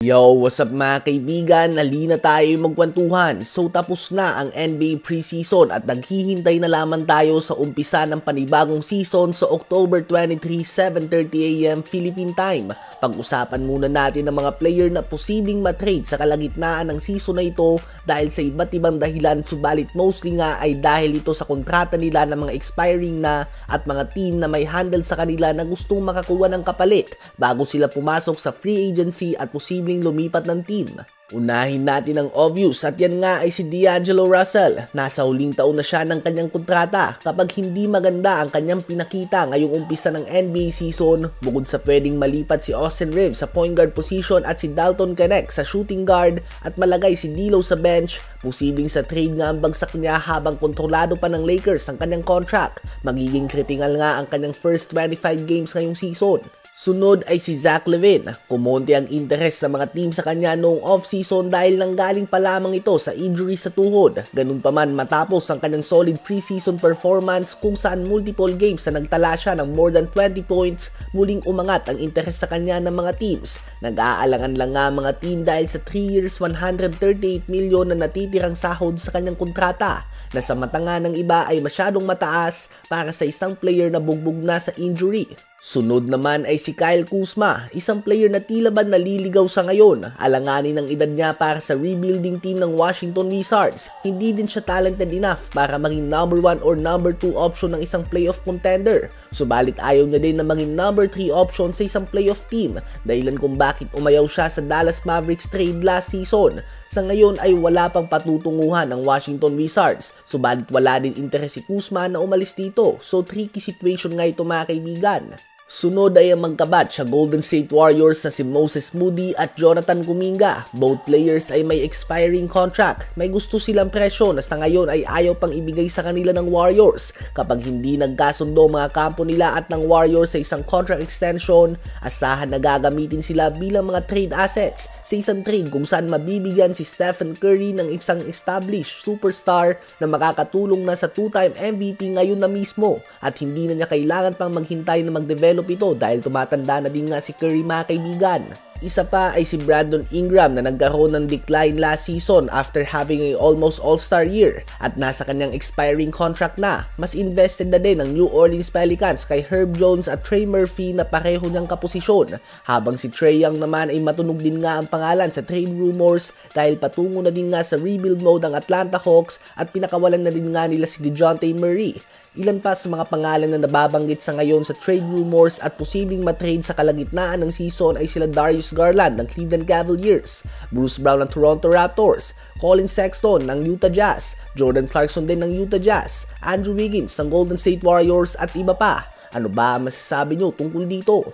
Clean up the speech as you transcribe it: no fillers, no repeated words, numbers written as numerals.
Yo, what's up mga kaibigan? Halina tayo magkwentuhan. So tapos na ang NBA preseason at naghihintay na lamang tayo sa umpisa ng panibagong season sa October 23, 7:30 AM Philippine Time. Pag-usapan muna natin ang mga player na posibleng matrade sa kalagitnaan ng season na ito dahil sa iba't ibang dahilan, subalit mostly nga ay dahil ito sa kontrata nila ng mga expiring na at mga team na may handle sa kanila na gustong makakuha ng kapalit bago sila pumasok sa free agency at posibleng lumipat ng team. Unahin natin ang obvious at yan nga ay si D'Angelo Russell. Nasa huling taon na siya ng kanyang kontrata. Kapag hindi maganda ang kanyang pinakita ngayong umpisa ng NBA season, bukod sa pwedeng malipat si Austin Reeves sa point guard position at si Dalton Knecht sa shooting guard at malagay si D'Lo sa bench, posibleng sa trade nga ang bagsak niya habang kontrolado pa ng Lakers ang kanyang contract. Magiging critical nga ang kanyang first 25 games ngayong season. Sunod ay si Zach LaVine. Kumonti ang interest ng mga team sa kanya noong off-season dahil nanggaling pa lamang ito sa injury sa tuhod. Ganun pa man matapos ang kanyang solid preseason performance kung saan multiple games na nagtala siya ng more than 20 points, muling umangat ang interest sa kanya ng mga teams. Nag-aalangan lang nga mga team dahil sa 3 years 138 million na natitirang sahod sa kanyang kontrata na sa mata nga ng iba ay masyadong mataas para sa isang player na bugbog na sa injury. Sunod naman ay si Kyle Kuzma, isang player na tila ba naliligaw sa ngayon. Alanganin ang edad niya para sa rebuilding team ng Washington Wizards. Hindi din siya talented enough para maging number 1 or number 2 option ng isang playoff contender. Subalit ayaw niya din na maging number 3 option sa isang playoff team, dahilan kung bakit umayaw siya sa Dallas Mavericks trade last season. Sa ngayon ay wala pang patutunguhan ng Washington Wizards, subalit wala din interes si Kuzma na umalis dito, so tricky situation nga ito mga kaibigan. Sunod ay ang magkabatch sa Golden State Warriors na si Moses Moody at Jonathan Kuminga. Both players ay may expiring contract. May gusto silang presyo na sa ngayon ay ayaw pang ibigay sa kanila ng Warriors. Kapag hindi nagkasundo mga kampo nila at ng Warriors sa isang contract extension, asahan na gagamitin sila bilang mga trade assets sa isang trade kung saan mabibigyan si Stephen Curry ng isang established superstar na makakatulong na sa 2-time MVP ngayon na mismo at hindi na niya kailangan pang maghintay na mag-develop ito dahil tumatanda na din nga si Curry mga kaibigan. Isa pa ay si Brandon Ingram na nagkaroon ng decline last season after having a almost all-star year at nasa kanyang expiring contract na. Mas invested na din ng New Orleans Pelicans kay Herb Jones at Trey Murphy na pareho niyang kaposisyon, habang si Trae Young naman ay matunog din nga ang pangalan sa trade rumors dahil patungo na din nga sa rebuild mode ang Atlanta Hawks at pinakawalan na din nga nila si DeJounte Murray. Ilan pa sa mga pangalan na nababanggit sa ngayon sa trade rumors at posibleng matrade sa kalagitnaan ng season ay sila Darius Garland ng Cleveland Cavaliers, Bruce Brown ng Toronto Raptors, Colin Sexton ng Utah Jazz, Jordan Clarkson din ng Utah Jazz, Andrew Wiggins ng Golden State Warriors at iba pa. Ano ba ang masasabi nyo tungkol dito?